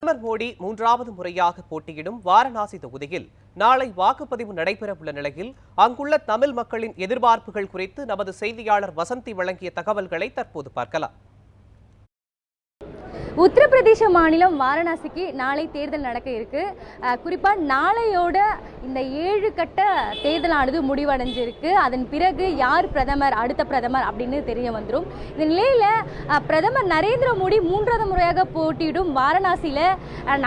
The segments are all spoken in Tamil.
பிரதமர் மோடி 3வது முறையாக போட்டியிடும் வாரணாசி தொகுதியில் நாளை வாக்குப்பதிவு நடைபெறவுள்ள நிலையில் அங்குள்ள தமிழ் மக்களின் எதிர்பார்ப்புகள் குறித்து நமது செய்தியாளர் வசந்தி வழங்கிய தகவல்களை தற்போது பார்க்கலாம். உத்தரப்பிரதேச மாநிலம் வாரணாசிக்கு நாளை தேர்தல் நடக்க இருக்கு. குறிப்பாக நாளையோட இந்த 7 கட்ட தேர்தலானது முடிவடைஞ்சிருக்கு. அதன் பிறகு யார் பிரதமர், அடுத்த பிரதமர் அப்படின்னு தெரிய வந்துடும். இந்த நிலையில் பிரதமர் நரேந்திர மோடி 3வது முறையாக போட்டியிடும் வாரணாசியில்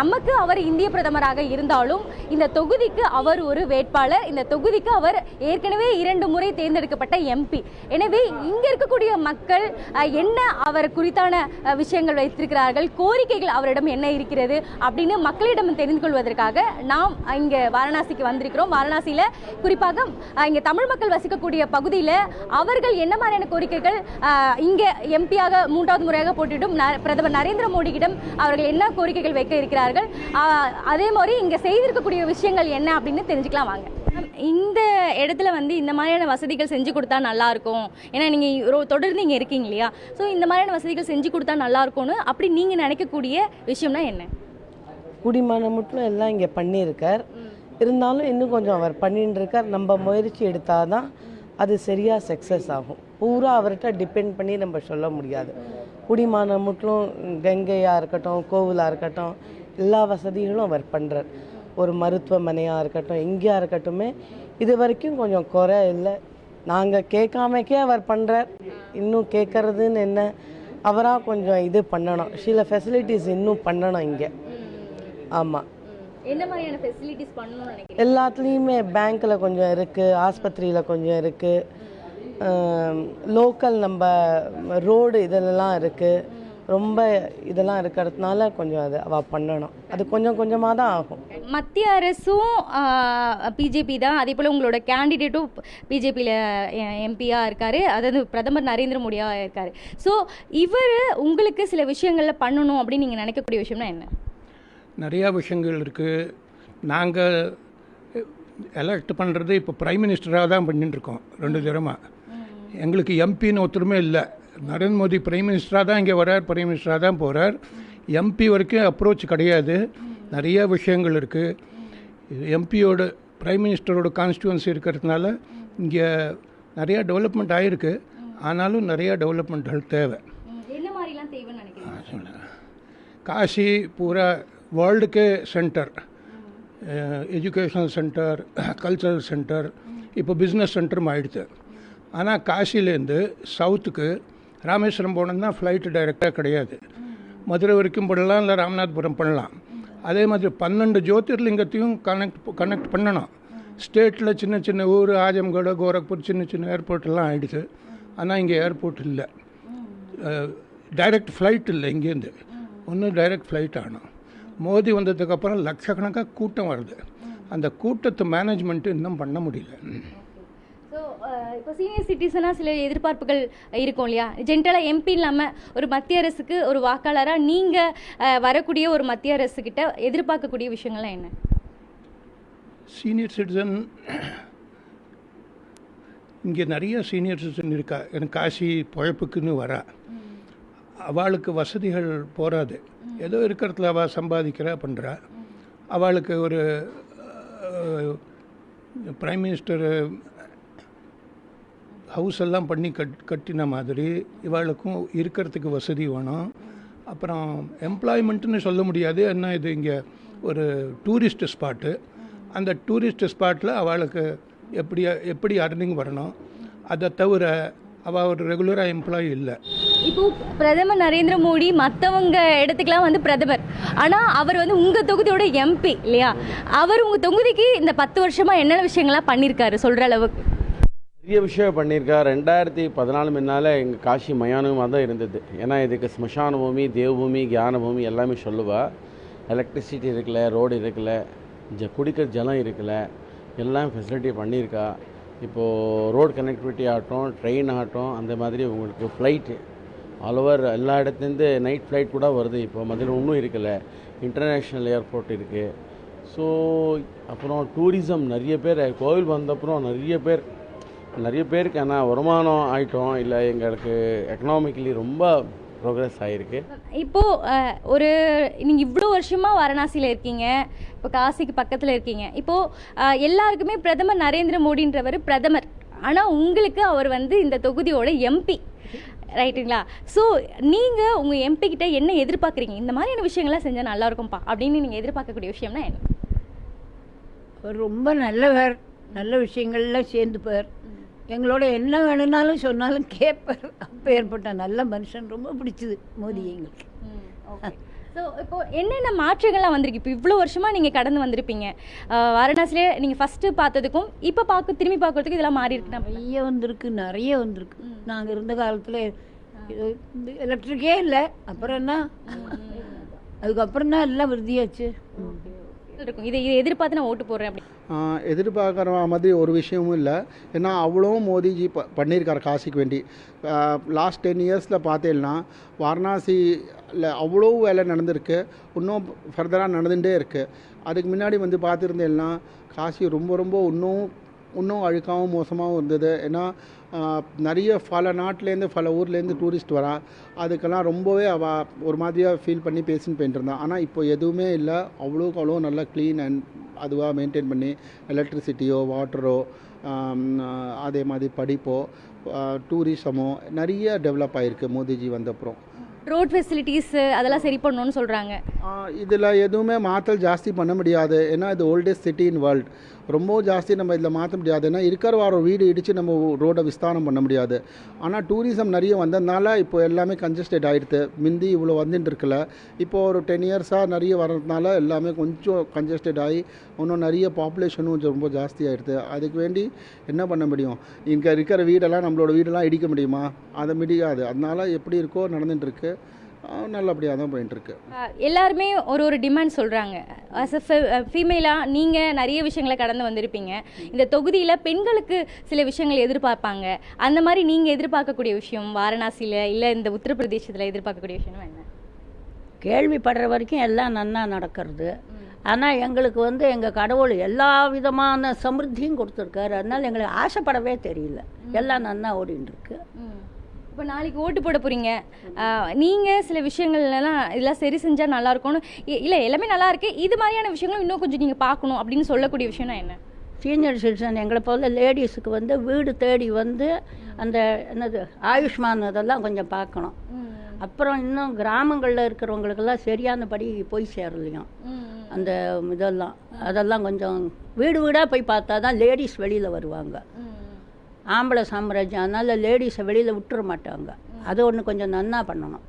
நமக்கு அவர் இந்திய பிரதமராக இருந்தாலும் இந்த தொகுதிக்கு அவர் ஒரு வேட்பாளர். இந்த தொகுதிக்கு அவர் ஏற்கனவே 2 முறை தேர்ந்தெடுக்கப்பட்ட எம்பி. எனவே இங்கே இருக்கக்கூடிய மக்கள் என்ன அவர் குறித்தான விஷயங்கள் வைத்திருக்கிறார்கள், கோரிக்கைகள் அவரிடம் என்ன இருக்கிறது அப்படின்னு மக்களிடம் தெரிந்து கொள்வதற்காக நாம் இங்கே வாரணாசிக்கு வந்திருக்கிறோம். வாரணாசியில் குறிப்பாக இங்கே தமிழ் மக்கள் வசிக்கக்கூடிய பகுதியில் அவர்கள் என்ன மாதிரியான கோரிக்கைகள் இங்கே எம்பியாக 3வது முறையாக போட்டியிடும் பிரதமர் நரேந்திர மோடியிடம் அவர்கள் என்ன கோரிக்கைகள் வைக்க இருக்கிறார்கள், அதே மாதிரி இங்கே செய்திருக்கக்கூடிய விஷயங்கள் என்ன அப்படின்னு தெரிஞ்சுக்கலாம் வாங்க. இந்த இடத்துல இந்த மாதிரியான வசதிகள் செஞ்சு கொடுத்தா நல்லா இருக்கும். ஏன்னா நீங்கள் தொடர்ந்து இங்கே இருக்கீங்க இல்லையா? ஸோ இந்த மாதிரியான வசதிகள் செஞ்சு கொடுத்தா நல்லா இருக்கும்னு அப்படி நீங்கள் நினைக்கக்கூடிய விஷயம்னா என்ன? குடிமகன் மட்டும் எல்லாம் இங்கே பண்ணியிருக்கார். இருந்தாலும் இன்னும் கொஞ்சம் அவர் பண்ணிட்டு இருக்கார். நம்ம முயற்சி எடுத்தால் தான் அது சரியாக சக்ஸஸ் ஆகும். பூரா அவர்கிட்ட டிபெண்ட் பண்ணி நம்ம சொல்ல முடியாது. குடிமகன் மட்டும் கங்கையாக இருக்கட்டும், கோவிலாக இருக்கட்டும், எல்லா வசதிகளும் அவர் பண்ணுறார். ஒரு மருத்துவமனையாக இருக்கட்டும், எங்கேயா இருக்கட்டுமே இது வரைக்கும் கொஞ்சம் குறை இல்லை. நாங்கள் கேட்காமக்கே அவர் பண்ணுறார். இன்னும் கேட்கறதுன்னு என்ன, அவராக கொஞ்சம் இது பண்ணணும். சில ஃபெசிலிட்டிஸ் இன்னும் பண்ணணும் இங்கே. ஆமாம், என்ன மாதிரியான ஃபெசிலிட்டிஸ் பண்ணணும்னு நினைக்கிறீங்க? எல்லாத்துலேயுமே பேங்க்கில் கொஞ்சம் இருக்குது, ஆஸ்பத்திரியில் கொஞ்சம் இருக்குது, லோக்கல் நம்ம ரோடு இதெல்லாம் இருக்குது. ரொம்ப இதெல்லாம் இருக்கிறதுனால கொஞ்சம் அது அவள் பண்ணணும். அது கொஞ்சம் கொஞ்சமாக தான் ஆகும். மத்திய அரசும் பிஜேபி தான், அதே போல் உங்களோட கேண்டிடேட்டும் பிஜேபியில் எம்பியாக இருக்கார், அதாவது பிரதமர் நரேந்திர மோடியாக இருக்கார். ஸோ இவர் உங்களுக்கு சில விஷயங்களில் பண்ணணும் அப்படின்னு நீங்கள் நினைக்கக்கூடிய விஷயம்னா என்ன? நிறையா விஷயங்கள் இருக்குது. நாங்கள் எலெக்ட் பண்ணுறது இப்போ பிரைம் மினிஸ்டராக தான் பண்ணிட்டுருக்கோம் 2 தடவை. எங்களுக்கு எம்பின்னு ஒருத்தருமே இல்லை. நரேந்திர மோடி பிரைம் மினிஸ்டராக தான் இங்கே வர்றார், பிரைம் மினிஸ்டராக தான் போகிறார். எம்பி வரைக்கும் அப்ரோச் கிடையாது. நிறைய விஷயங்கள் இருக்குது. எம்பியோட பிரைம் மினிஸ்டரோட கான்ஸ்டியூன்சி இருக்கிறதுனால இங்கே நிறையா டெவலப்மெண்ட் ஆகிருக்கு. ஆனாலும் நிறையா டெவலப்மெண்ட்கள் தேவை. என்ன மாதிரிலாம் தேவைன்னு நினைக்கிறேன்? காசி பூரா வேர்ல்டுக்கே centre, educational centre, cultural centre, இப்போ பிஸ்னஸ் சென்டரும் ஆகிடுது. ஆனால் காசிலேருந்து சவுத்துக்கு ராமேஸ்வரம் போனோம்னா ஃப்ளைட்டு டைரெக்டாக கிடையாது. மதுரை வரைக்கும் பண்ணலாம், இல்லை ராமநாதபுரம் பண்ணலாம். அதே மாதிரி 12 ஜோதிர்லிங்கத்தையும் கனெக்ட் பண்ணணும். ஸ்டேட்டில் சின்ன சின்ன ஊர், ஆஜம்கட், கோரக்பூர், சின்ன சின்ன ஏர்போர்ட்டெல்லாம் ஆகிடுது. ஆனால் இங்கே ஏர்போர்ட் இல்லை, டைரக்ட் ஃப்ளைட் இல்லை. இங்கேருந்து ஒன்றும் டைரக்ட் ஃப்ளைட் ஆகணும். மோடி வந்ததுக்கப்புறம் லட்சக்கணக்காக கூட்டம் வருது. அந்த கூட்டத்தை மேனேஜ்மெண்ட்டு இன்னும் பண்ண முடியல. ஸோ இப்போ சீனியர் சிட்டிசனாக சில எதிர்பார்ப்புகள் இருக்கும் இல்லையா? ஜென்ரலாக எம்பி இல்லாமல் ஒரு மத்திய அரசுக்கு ஒரு வாக்காளராக நீங்கள் வரக்கூடிய ஒரு மத்திய அரசுக்கிட்ட எதிர்பார்க்கக்கூடிய விஷயங்கள்லாம் என்ன? சீனியர் சிட்டிசன் இங்கே நிறைய சீனியர் சிட்டிசன் இருக்கா. எனக்கு காசி பழப்புக்குன்னு வரா. அவளுக்கு வசதிகள் போகாது. ஏதோ இருக்கிறதுல அவள் சம்பாதிக்கிறா, பண்ணுறா. அவளுக்கு ஒரு பிரைம் மினிஸ்டர் ஹவுஸ் எல்லாம் பண்ணி கட்டின மாதிரி இவளுக்கும் இருக்கிறதுக்கு வசதி வேணும். அப்புறம் எம்ப்ளாய்மெண்ட்டுன்னு சொல்ல முடியாது. என்ன, இது இங்கே ஒரு டூரிஸ்ட் ஸ்பாட்டு. அந்த டூரிஸ்ட் ஸ்பாட்டில் அவளுக்கு எப்படி அர்னிங் வரணும். அதை தவிர அவள் ஒரு ரெகுலராக எம்ப்ளாயி இல்லை. இப்போ பிரதமர் நரேந்திர மோடி மற்றவங்க இடத்துக்குலாம் பிரதமர், ஆனால் அவர் உங்கள் தொகுதியோட எம்பி இல்லையா? அவர் உங்கள் தொகுதிக்கு இந்த 10 வருஷமாக என்னென்ன விஷயங்கள்லாம் பண்ணியிருக்காரு சொல்கிற அளவுக்கு? நிறைய விஷயம் பண்ணியிருக்கார். 2014 முன்னால் எங்கள் காசி மயானமாக தான் இருந்தது. ஏன்னா இதுக்கு ஸ்மசான பூமி, தேவபூமி, கியான பூமி எல்லாமே சொல்லுவா. எலக்ட்ரிசிட்டி இருக்கல, ரோடு இருக்கல, குடிக்கிற ஜலம் இருக்கல, எல்லாம் ஃபெசிலிட்டி பண்ணியிருக்கா. இப்போது ரோடு கனெக்டிவிட்டி ஆகட்டும், ட்ரெயின் ஆகட்டும், அந்த மாதிரி உங்களுக்கு ஃப்ளைட்டு ஆல் ஓவர் எல்லா இடத்துலேருந்து நைட் ஃப்ளைட் கூட வருது. இப்போ மதுரை ஒன்றும் இருக்கல, இன்டர்நேஷ்னல் ஏர்போர்ட் இருக்குது. ஸோ அப்புறம் டூரிசம் நிறைய பேர் கோவில் வந்தப்புறம் நிறைய பேருக்கு ஆனால் வருமானம் ஆகிட்டோம். இல்லை எங்களுக்கு எக்கனாமிக்கலி ரொம்ப ப்ரோக்ரஸ் ஆகிருக்கு. இப்போது ஒரு நீங்கள் இவ்வளோ வருஷமாக வாரணாசியில் இருக்கீங்க, இப்போ காசிக்கு பக்கத்தில் இருக்கீங்க. இப்போது எல்லாருக்குமே பிரதமர் நரேந்திர மோடின்றவர் பிரதமர், ஆனால் உங்களுக்கு அவர் வந்து இந்த தொகுதியோட எம்பி, ரைட்டுங்களா? ஸோ நீங்கள் உங்கள் எம்பி கிட்ட என்ன எதிர்பார்க்குறீங்க? இந்த மாதிரியான விஷயங்கள்லாம் செஞ்சால் நல்லாயிருக்கும்ப்பா அப்படின்னு நீங்கள் எதிர்பார்க்கக்கூடிய விஷயம்னா என்ன? அவர் ரொம்ப நல்லவர், நல்ல விஷயங்கள்லாம் சேர்ந்துப்பார், எங்களோட என்ன வேணும்னாலும் சொன்னாலும் கேட்பார். அப்போ ஏற்பட்ட நல்ல மனுஷன், ரொம்ப பிடிச்சது மோடி எங்களுக்கு. ஸோ இப்போ என்னென்ன மாற்றங்கள்லாம் வந்திருக்கு? இப்போ இவ்வளோ வருஷமாக நீங்கள் கடந்து வந்திருப்பீங்க, வாரணாசிலே நீங்கள் ஃபஸ்ட்டு பார்த்ததுக்கும் இப்போ திரும்பி பார்க்குறதுக்கு இதெல்லாம் மாறி இருக்கு. நிறைய வந்திருக்கு. நாங்கள் இருந்த காலத்தில் எலக்ட்ரிக்கே இல்லை, அப்புறம் என்ன, அதுக்கப்புறம் தான் எல்லாம் விருதியாச்சு இருக்கும். இதை எதிர்பார்த்து நான் ஓட்டு போடுறேன் அப்படி எதிர்பார்க்குற மாதிரி ஒரு விஷயமும் இல்லை. ஏன்னா அவ்வளோ மோடிஜி பண்ணியிருக்காரு காசிக்கு வேண்டி. லாஸ்ட் 10 இயர்ஸில் பார்த்தேன்னா வாரணாசியில் அவ்வளோ வேலை நடந்திருக்கு, இன்னும் ஃபர்தராக நடந்துகிட்டே இருக்குது. அதுக்கு முன்னாடி வந்து பார்த்துருந்தேன்னா காசி ரொம்ப இன்னும் அழுக்காகவும் மோசமாகவும் இருந்தது. ஏன்னா நிறைய பல நாட்டிலேருந்து பல ஊர்லேருந்து டூரிஸ்ட் வரா, அதுக்கெல்லாம் ரொம்பவே ஒரு மாதிரியாக ஃபீல் பண்ணி பேசின்னு போயிட்டு இருந்தான். ஆனால் இப்போ எதுவுமே இல்லை, அவ்வளோ நல்லா க்ளீன் அண்ட் அதுவாக மெயின்டைன் பண்ணி எலக்ட்ரிசிட்டியோ வாட்டரோ அதே மாதிரி படிப்போ டூரிசமோ நிறைய டெவலப் ஆகிருக்கு மோடிஜி வந்தப்புறம். ரோட் ஃபெசிலிட்டிஸ் அதெல்லாம் சரி பண்ணணும்னு சொல்கிறாங்க. இதில் எதுவுமே மாற்றல் ஜாஸ்தி பண்ண முடியாது. ஏன்னா இது ஓல்டஸ்ட் சிட்டி இன் வேர்ல்டு, ரொம்ப ஜாஸ்தி நம்ம இதில் மாற்ற முடியாது. ஏன்னா இருக்கிற வீடு இடித்து நம்ம ரோடை விஸ்தாரம் பண்ண முடியாது. ஆனால் டூரிசம் நிறைய வந்ததுனால இப்போ எல்லாமே கன்ஜஸ்டட் ஆகிடுது. முந்தி இவ்வளோ வந்துட்டு இருக்கல, இப்போ ஒரு 10 இயர்ஸாக நிறைய வர்றதுனால எல்லாமே கொஞ்சம் கன்ஜஸ்டட் ஆகி இன்னும் நிறைய பாப்புலேஷனும் கொஞ்சம் ரொம்ப ஜாஸ்தி ஆகிடுது. அதுக்கு வேண்டி என்ன பண்ண முடியும்? இங்கே இருக்கிற வீடெல்லாம் நம்மளோட வீடெல்லாம் இடிக்க முடியுமா? அதை முடியாது. அதனால எப்படி இருக்கோ நடந்துட்டுருக்கு, நல்லபடியாக தான் போயிட்டுருக்கு. எல்லாருமே ஒரு டிமாண்ட் சொல்கிறாங்க. அஸ் அ ஃபீமேலாக நீங்கள் நிறைய விஷயங்களை கடந்து வந்திருப்பீங்க. இந்த தொகுதியில் பெண்களுக்கு சில விஷயங்கள் எதிர்பார்ப்பாங்க. அந்த மாதிரி நீங்கள் எதிர்பார்க்கக்கூடிய விஷயம் வாரணாசியில் இல்லை இந்த உத்தரப்பிரதேசத்தில் எதிர்பார்க்கக்கூடிய விஷயம் என்ன? கேள்விப்படுற வரைக்கும் எல்லாம் நன்னா நடக்கிறது. ஆனால் எங்களுக்கு வந்து எங்கள் கடவுள் எல்லா விதமான சமிருத்தியும் கொடுத்துருக்காரு. அதனால் எங்களுக்கு ஆசைப்படவே தெரியல, எல்லாம் நன்னா ஓடின்னு இருக்கு. இப்போ நாளைக்கு ஓட்டு போட போகிறீங்க, நீங்கள் சில விஷயங்கள்லாம் இதெல்லாம் சரி செஞ்சால் நல்லாயிருக்கும்னு இல்லை, எல்லாமே நல்லா இருக்கு, இது மாதிரியான விஷயங்களும் இன்னும் கொஞ்சம் நீங்கள் பார்க்கணும் அப்படின்னு சொல்லக்கூடிய விஷயம்னா என்ன? சீனியர் சிட்டிசன் எங்களை போல் லேடிஸுக்கு வந்து வீடு தேடி வந்து அந்த என்னது ஆயுஷ்மான் அதெல்லாம் கொஞ்சம் பார்க்கணும். அப்புறம் இன்னும் கிராமங்களில் இருக்கிறவங்களுக்கெல்லாம் சரியானபடி போய் சேரலையும் அந்த அதெல்லாம் கொஞ்சம் வீடு வீடாக போய் பார்த்தா தான் லேடிஸ் வெளியில் வருவாங்க. ஆம்பளை சாம்ராஜ்யம், அதனால் லேடிஸை வெளியில் விட்டுற மாட்டாங்க. அது ஒன்று கொஞ்சம் நன்னா பண்ணணும்.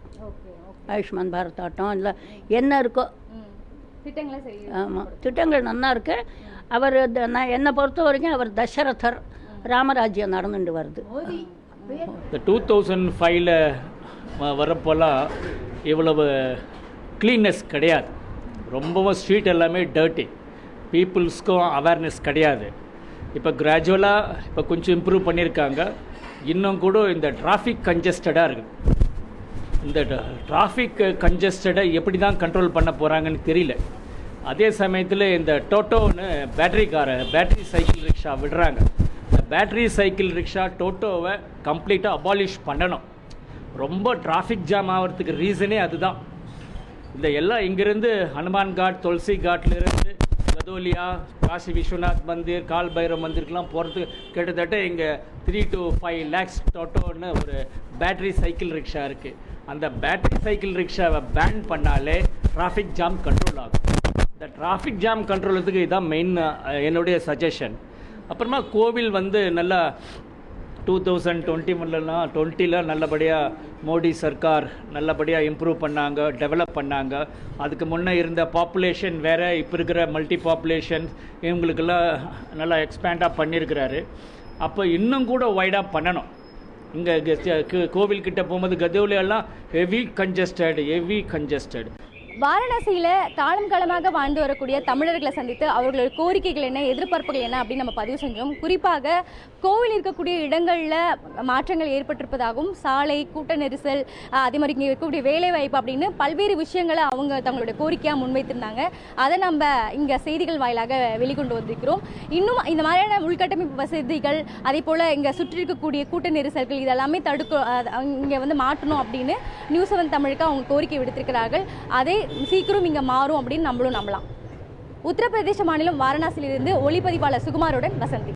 ஆயுஷ்மான் பாரத் ஆட்டம் இல்லை என்ன இருக்கோ ஆமாம், திட்டங்கள் நன்னா இருக்கு. அவர் நான் என்னை பொறுத்த வரைக்கும் அவர் தசரதர், ராமராஜ்யம் நடந்துட்டு வருது. இந்த 2005 வரப்போலாம் இவ்வளவு க்ளீன்னஸ் கிடையாது, ரொம்பவும் ஸ்ட்ரீட் எல்லாமே டர்ட்டி, பீப்புள்ஸ்க்கும் அவேர்னஸ் கிடையாது. இப்போ கிராஜுவலாக இப்போ கொஞ்சம் இம்ப்ரூவ் பண்ணியிருக்காங்க. இன்னும் கூட இந்த டிராஃபிக் கன்ஜஸ்டடாக இருக்குது. இந்த டிராஃபிக் கன்ஜஸ்டடை எப்படி தான் கண்ட்ரோல் பண்ண போகிறாங்கன்னு தெரியல. அதே சமயத்தில் இந்த டோட்டோன்னு பேட்டரி சைக்கிள் ரிக்ஷா விடுறாங்க. இந்த பேட்டரி சைக்கிள் ரிக்ஷா டோட்டோவை கம்ப்ளீட்டாக அபாலிஷ் பண்ணணும். ரொம்ப டிராஃபிக் ஜாம் ஆகிறதுக்கு ரீசனே அதுதான். இந்த எல்லாம் இங்கேருந்து ஹனுமான் காட், துளசி காட்லேருந்து கதோலியா, காசி விஸ்வநாத் மந்திர், கால் பைரவ் மந்திருக்கெலாம் போகிறதுக்கு கிட்டத்தட்ட இங்கே 3 to 5 lakhs டோட்டோன்னு ஒரு பேட்டரி சைக்கிள் ரிக்ஷா இருக்குது. அந்த பேட்டரி சைக்கிள் ரிக்ஷாவை பேன் பண்ணாலே டிராஃபிக் ஜாம் கண்ட்ரோல் ஆகும். இந்த டிராஃபிக் ஜாம் கண்ட்ரோலுக்கு இதுதான் மெயின் என்னுடைய சஜஷன். அப்புறமா கோவில் வந்து நல்லா 2020 நல்லபடியாக மோடி சர்க்கார் நல்லபடியாக இம்ப்ரூவ் பண்ணாங்க, டெவலப் பண்ணாங்க. அதுக்கு முன்னே இருந்த பாப்புலேஷன் வேறு, இப்போ இருக்கிற மல்டி பாப்புலேஷன் இவங்களுக்கெல்லாம் நல்லா எக்ஸ்பேண்டாக பண்ணியிருக்கிறாரு. அப்போ இன்னும் கூட வைடாக பண்ணணும். இங்கே கோவில்கிட்ட போகும்போது கதவுலையெல்லாம் ஹெவி கன்ஜஸ்டட். வாரணாசியில் காலம் காலமாக வாழ்ந்து வரக்கூடிய தமிழர்களை சந்தித்து அவர்களோட கோரிக்கைகள் என்ன, எதிர்பார்ப்புகள் என்ன அப்படின்னு நம்ம பதிவு செஞ்சோம். குறிப்பாக கோவில் இருக்கக்கூடிய இடங்களில் மாற்றங்கள் ஏற்பட்டிருப்பதாகவும், சாலை, கூட்ட நெரிசல், அதே மாதிரி இங்கே இருக்கக்கூடிய வேலைவாய்ப்பு அப்படின்னு பல்வேறு விஷயங்களை அவங்க தங்களுடைய கோரிக்கையாக முன்வைத்திருந்தாங்க. அதை நம்ம இங்கே செய்திகள் வாயிலாக வெளிக்கொண்டு வந்திருக்கிறோம். இன்னும் இந்த மாதிரியான உள்கட்டமைப்பு வசதிகள், அதே போல் இங்கே சுற்றி இருக்கக்கூடிய கூட்ட நெரிசல்கள் இதெல்லாமே இங்கே வந்து மாற்றணும் அப்படின்னு நியூஸ் 7 தமிழுக்கு அவங்க கோரிக்கை விடுத்திருக்கிறார்கள். அதை சீக்கிரம் இங்கே மாறும் அப்படின்னு நம்மளும் நம்பலாம். உத்தரப்பிரதேச மாநிலம் வாரணாசியிலிருந்து ஒளிப்பதிவாளர் சுகுமாருடன் வசந்தி.